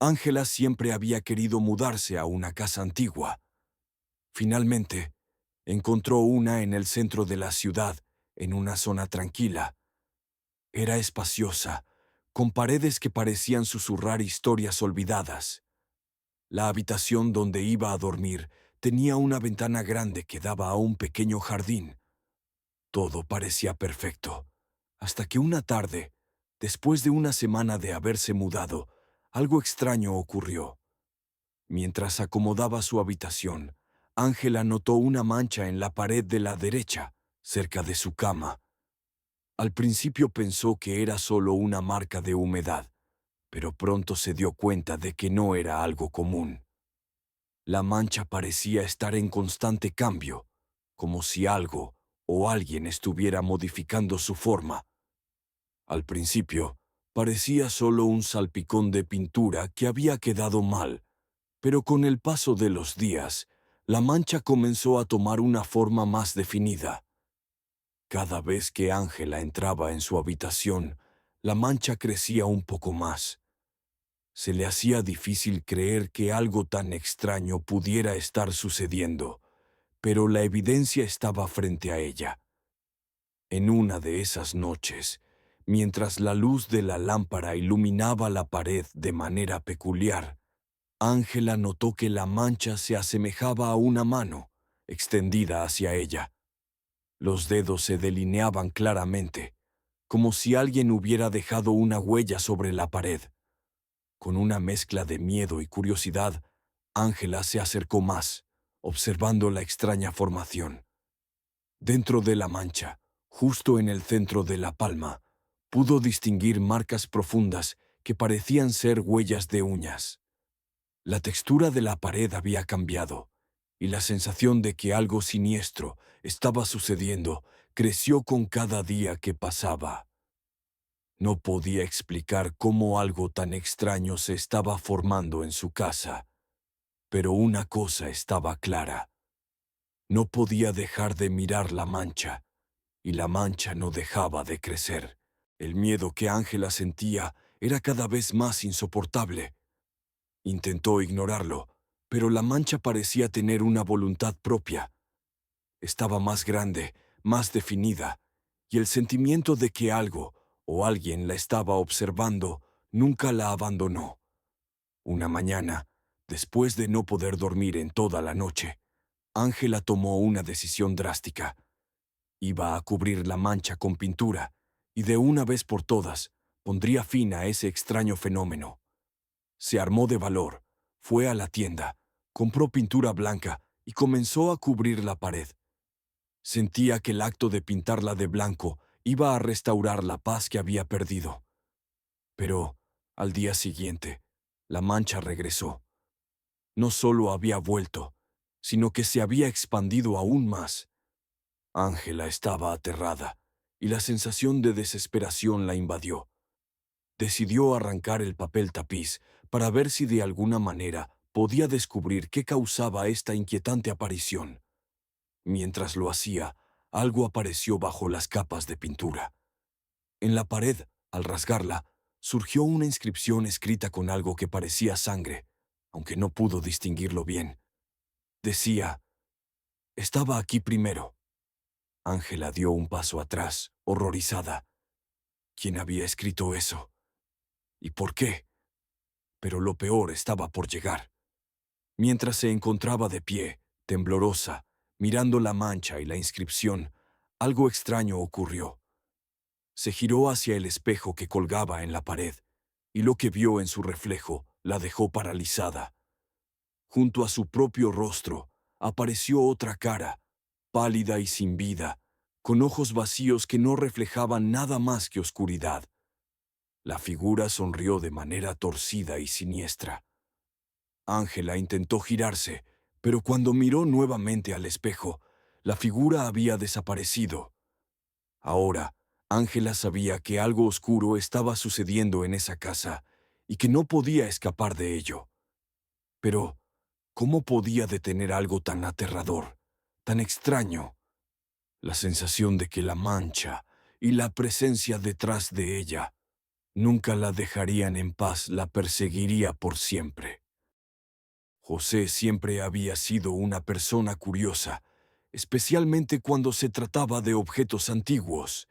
Ángela siempre había querido mudarse a una casa antigua. Finalmente, encontró una en el centro de la ciudad, en una zona tranquila. Era espaciosa, con paredes que parecían susurrar historias olvidadas. La habitación donde iba a dormir tenía una ventana grande que daba a un pequeño jardín. Todo parecía perfecto, hasta que una tarde, después de una semana de haberse mudado, algo extraño ocurrió. Mientras acomodaba su habitación, Ángela notó una mancha en la pared de la derecha, cerca de su cama. Al principio pensó que era solo una marca de humedad, pero pronto se dio cuenta de que no era algo común. La mancha parecía estar en constante cambio, como si algo o alguien estuviera modificando su forma. Al principio, parecía solo un salpicón de pintura que había quedado mal, pero con el paso de los días, la mancha comenzó a tomar una forma más definida. Cada vez que Ángela entraba en su habitación, la mancha crecía un poco más. Se le hacía difícil creer que algo tan extraño pudiera estar sucediendo, pero la evidencia estaba frente a ella. En una de esas noches, mientras la luz de la lámpara iluminaba la pared de manera peculiar, Ángela notó que la mancha se asemejaba a una mano, extendida hacia ella. Los dedos se delineaban claramente, como si alguien hubiera dejado una huella sobre la pared. Con una mezcla de miedo y curiosidad, Ángela se acercó más, observando la extraña formación. Dentro de la mancha, justo en el centro de la palma, pudo distinguir marcas profundas que parecían ser huellas de uñas. La textura de la pared había cambiado, y la sensación de que algo siniestro estaba sucediendo creció con cada día que pasaba. No podía explicar cómo algo tan extraño se estaba formando en su casa, pero una cosa estaba clara. No podía dejar de mirar la mancha, y la mancha no dejaba de crecer. El miedo que Ángela sentía era cada vez más insoportable. Intentó ignorarlo, pero la mancha parecía tener una voluntad propia. Estaba más grande, más definida, y el sentimiento de que algo o alguien la estaba observando nunca la abandonó. Una mañana, después de no poder dormir en toda la noche, Ángela tomó una decisión drástica. Iba a cubrir la mancha con pintura, y de una vez por todas pondría fin a ese extraño fenómeno. Se armó de valor, fue a la tienda, compró pintura blanca y comenzó a cubrir la pared. Sentía que el acto de pintarla de blanco iba a restaurar la paz que había perdido. Pero, al día siguiente, la mancha regresó. No solo había vuelto, sino que se había expandido aún más. Ángela estaba aterrada, y la sensación de desesperación la invadió. Decidió arrancar el papel tapiz para ver si de alguna manera podía descubrir qué causaba esta inquietante aparición. Mientras lo hacía, algo apareció bajo las capas de pintura. En la pared, al rasgarla, surgió una inscripción escrita con algo que parecía sangre, aunque no pudo distinguirlo bien. Decía: «Estaba aquí primero». Ángela dio un paso atrás, horrorizada. ¿Quién había escrito eso? ¿Y por qué? Pero lo peor estaba por llegar. Mientras se encontraba de pie, temblorosa, mirando la mancha y la inscripción, algo extraño ocurrió. Se giró hacia el espejo que colgaba en la pared, y lo que vio en su reflejo la dejó paralizada. Junto a su propio rostro apareció otra cara, pálida y sin vida, con ojos vacíos que no reflejaban nada más que oscuridad. La figura sonrió de manera torcida y siniestra. Ángela intentó girarse, pero cuando miró nuevamente al espejo, la figura había desaparecido. Ahora, Ángela sabía que algo oscuro estaba sucediendo en esa casa y que no podía escapar de ello. Pero, ¿cómo podía detener algo tan aterrador, tan extraño? La sensación de que la mancha y la presencia detrás de ella Nunca la dejarían en paz, la perseguiría por siempre. José siempre había sido una persona curiosa, especialmente cuando se trataba de objetos antiguos.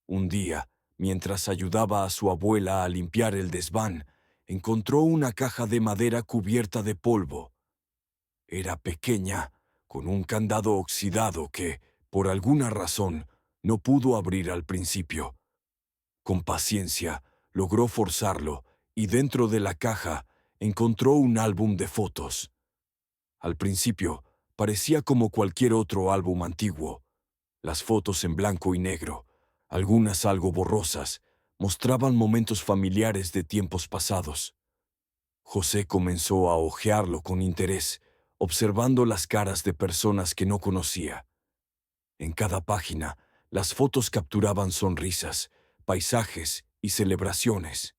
Un día, mientras ayudaba a su abuela a limpiar el desván, encontró una caja de madera cubierta de polvo. Era pequeña, con un candado oxidado que, por alguna razón, no pudo abrir al principio. Con paciencia, logró forzarlo y dentro de la caja encontró un álbum de fotos. Al principio, parecía como cualquier otro álbum antiguo. Las fotos en blanco y negro, algunas algo borrosas, mostraban momentos familiares de tiempos pasados. José comenzó a hojearlo con interés, observando las caras de personas que no conocía. En cada página, las fotos capturaban sonrisas, paisajes y celebraciones.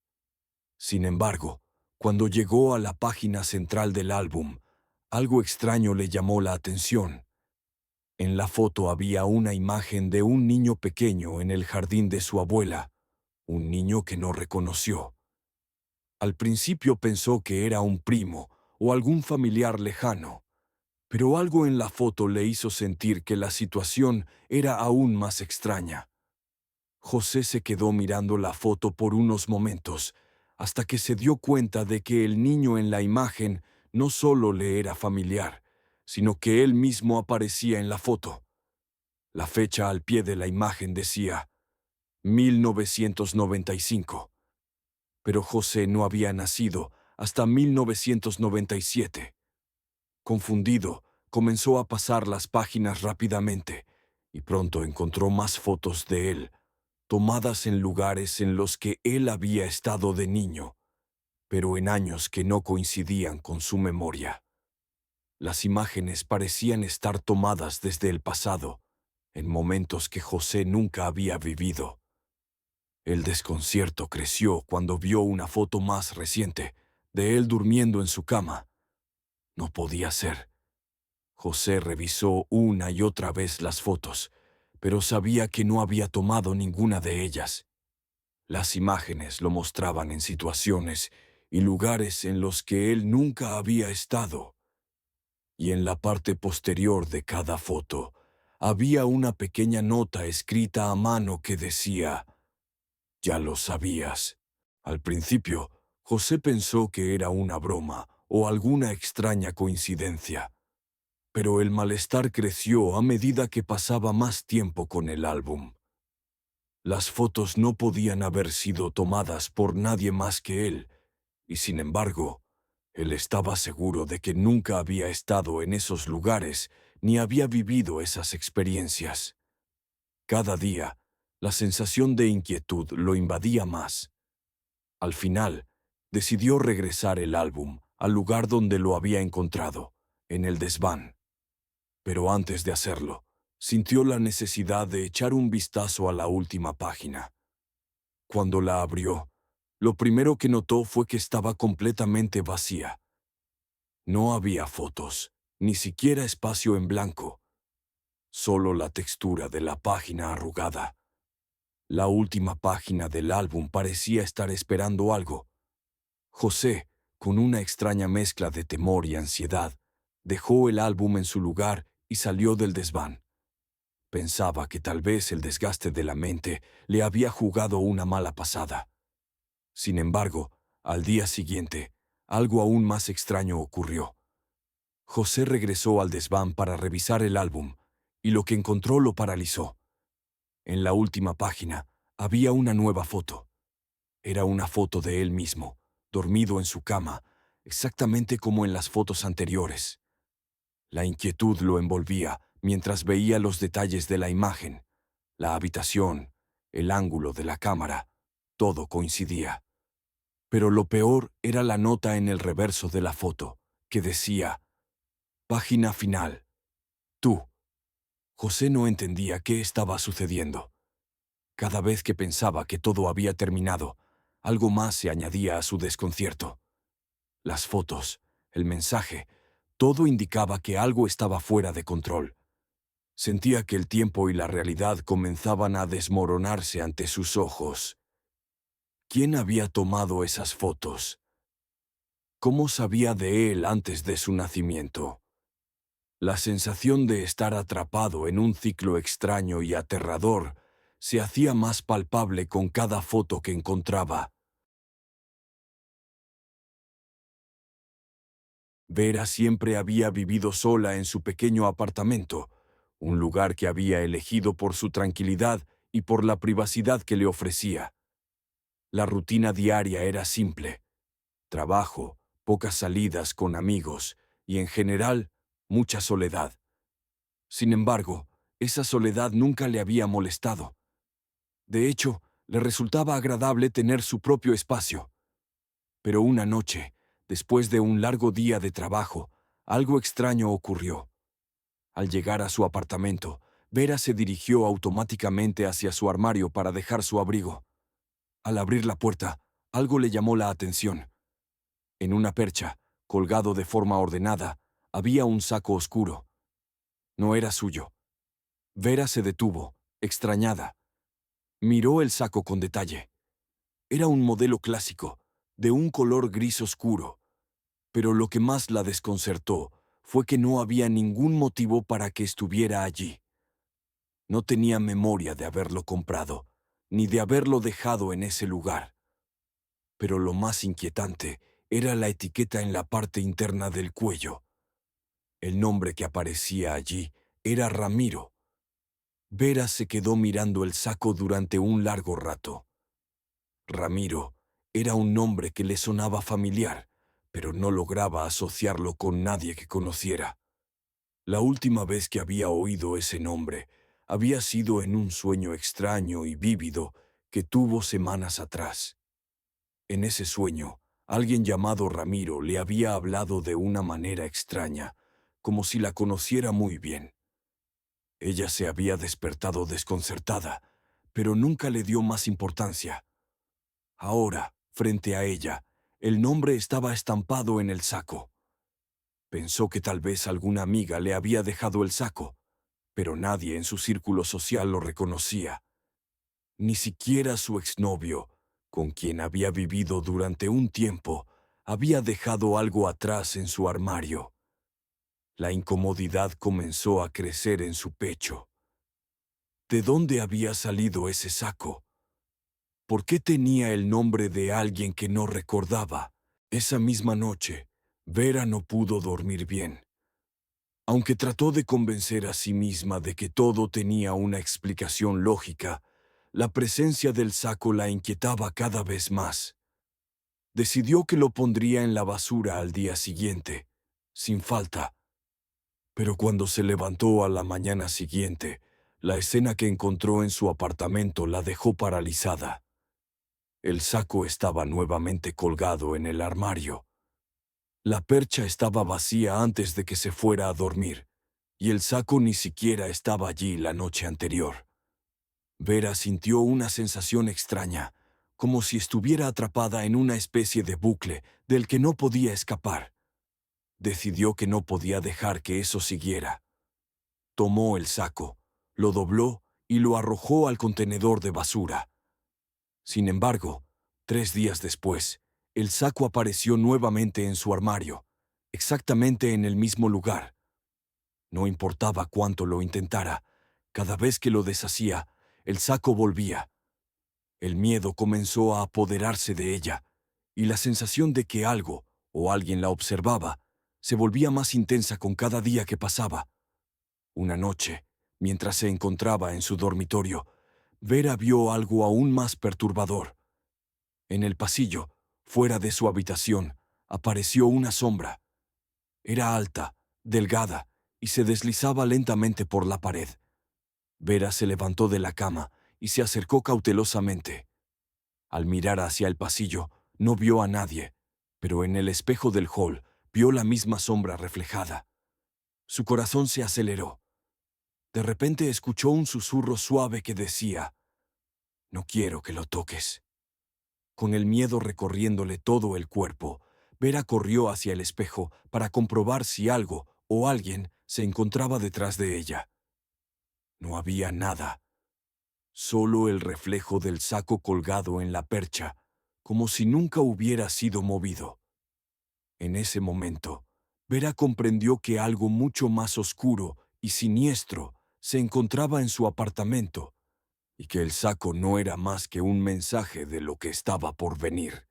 Sin embargo, cuando llegó a la página central del álbum, algo extraño le llamó la atención. En la foto había una imagen de un niño pequeño en el jardín de su abuela, un niño que no reconoció. Al principio pensó que era un primo o algún familiar lejano, pero algo en la foto le hizo sentir que la situación era aún más extraña. José se quedó mirando la foto por unos momentos, hasta que se dio cuenta de que el niño en la imagen no solo le era familiar, sino que él mismo aparecía en la foto. La fecha al pie de la imagen decía 1995, pero José no había nacido hasta 1997. Confundido, comenzó a pasar las páginas rápidamente y pronto encontró más fotos de él, tomadas en lugares en los que él había estado de niño, pero en años que no coincidían con su memoria. Las imágenes parecían estar tomadas desde el pasado, en momentos que José nunca había vivido. El desconcierto creció cuando vio una foto más reciente, de él durmiendo en su cama. No podía ser. José revisó una y otra vez las fotos, pero sabía que no había tomado ninguna de ellas. Las imágenes lo mostraban en situaciones y lugares en los que él nunca había estado. Y en la parte posterior de cada foto había una pequeña nota escrita a mano que decía: «Ya lo sabías». Al principio, José pensó que era una broma o alguna extraña coincidencia, pero el malestar creció a medida que pasaba más tiempo con el álbum. Las fotos no podían haber sido tomadas por nadie más que él, y sin embargo, él estaba seguro de que nunca había estado en esos lugares ni había vivido esas experiencias. Cada día, la sensación de inquietud lo invadía más. Al final, decidió regresar el álbum al lugar donde lo había encontrado, en el desván. Pero antes de hacerlo, sintió la necesidad de echar un vistazo a la última página. Cuando la abrió, lo primero que notó fue que estaba completamente vacía. No había fotos, ni siquiera espacio en blanco, solo la textura de la página arrugada. La última página del álbum parecía estar esperando algo. José, con una extraña mezcla de temor y ansiedad, dejó el álbum en su lugar y salió del desván. Pensaba que tal vez el desgaste de la mente le había jugado una mala pasada. Sin embargo, al día siguiente, algo aún más extraño ocurrió. José regresó al desván para revisar el álbum, y lo que encontró lo paralizó. En la última página había una nueva foto. Era una foto de él mismo, dormido en su cama, exactamente como en las fotos anteriores. La inquietud lo envolvía mientras veía los detalles de la imagen, la habitación, el ángulo de la cámara, todo coincidía. Pero lo peor era la nota en el reverso de la foto, que decía: «Página final. Tú». José no entendía qué estaba sucediendo. Cada vez que pensaba que todo había terminado, algo más se añadía a su desconcierto. Las fotos, el mensaje, todo indicaba que algo estaba fuera de control. Sentía que el tiempo y la realidad comenzaban a desmoronarse ante sus ojos. ¿Quién había tomado esas fotos? ¿Cómo sabía de él antes de su nacimiento? La sensación de estar atrapado en un ciclo extraño y aterrador se hacía más palpable con cada foto que encontraba. Vera siempre había vivido sola en su pequeño apartamento, un lugar que había elegido por su tranquilidad y por la privacidad que le ofrecía. La rutina diaria era simple: trabajo, pocas salidas con amigos y, en general, mucha soledad. Sin embargo, esa soledad nunca le había molestado. De hecho, le resultaba agradable tener su propio espacio. Pero una noche, después de un largo día de trabajo, algo extraño ocurrió. Al llegar a su apartamento, Vera se dirigió automáticamente hacia su armario para dejar su abrigo. Al abrir la puerta, algo le llamó la atención. En una percha, colgado de forma ordenada, había un saco oscuro. No era suyo. Vera se detuvo, extrañada. Miró el saco con detalle. Era un modelo clásico, de un color gris oscuro, pero lo que más la desconcertó fue que no había ningún motivo para que estuviera allí. No tenía memoria de haberlo comprado, ni de haberlo dejado en ese lugar. Pero lo más inquietante era la etiqueta en la parte interna del cuello. El nombre que aparecía allí era Ramiro. Vera se quedó mirando el saco durante un largo rato. Ramiro era un nombre que le sonaba familiar, pero no lograba asociarlo con nadie que conociera. La última vez que había oído ese nombre había sido en un sueño extraño y vívido que tuvo semanas atrás. En ese sueño, alguien llamado Ramiro le había hablado de una manera extraña, como si la conociera muy bien. Ella se había despertado desconcertada, pero nunca le dio más importancia. Ahora, frente a ella, el nombre estaba estampado en el saco. Pensó que tal vez alguna amiga le había dejado el saco, pero nadie en su círculo social lo reconocía. Ni siquiera su exnovio, con quien había vivido durante un tiempo, había dejado algo atrás en su armario. La incomodidad comenzó a crecer en su pecho. ¿De dónde había salido ese saco? ¿Por qué tenía el nombre de alguien que no recordaba? Esa misma noche, Vera no pudo dormir bien. Aunque trató de convencer a sí misma de que todo tenía una explicación lógica, la presencia del saco la inquietaba cada vez más. Decidió que lo pondría en la basura al día siguiente, sin falta. Pero cuando se levantó a la mañana siguiente, la escena que encontró en su apartamento la dejó paralizada. El saco estaba nuevamente colgado en el armario. La percha estaba vacía antes de que se fuera a dormir, y el saco ni siquiera estaba allí la noche anterior. Vera sintió una sensación extraña, como si estuviera atrapada en una especie de bucle del que no podía escapar. Decidió que no podía dejar que eso siguiera. Tomó el saco, lo dobló y lo arrojó al contenedor de basura. Sin embargo, 3 días después, el saco apareció nuevamente en su armario, exactamente en el mismo lugar. No importaba cuánto lo intentara, cada vez que lo deshacía, el saco volvía. El miedo comenzó a apoderarse de ella, y la sensación de que algo o alguien la observaba se volvía más intensa con cada día que pasaba. Una noche, mientras se encontraba en su dormitorio, Vera vio algo aún más perturbador. En el pasillo, fuera de su habitación, apareció una sombra. Era alta, delgada, y se deslizaba lentamente por la pared. Vera se levantó de la cama y se acercó cautelosamente. Al mirar hacia el pasillo, no vio a nadie, pero en el espejo del hall vio la misma sombra reflejada. Su corazón se aceleró. De repente escuchó un susurro suave que decía: «No quiero que lo toques». Con el miedo recorriéndole todo el cuerpo, Vera corrió hacia el espejo para comprobar si algo o alguien se encontraba detrás de ella. No había nada, solo el reflejo del saco colgado en la percha, como si nunca hubiera sido movido. En ese momento, Vera comprendió que algo mucho más oscuro y siniestro se encontraba en su apartamento, y que el saco no era más que un mensaje de lo que estaba por venir.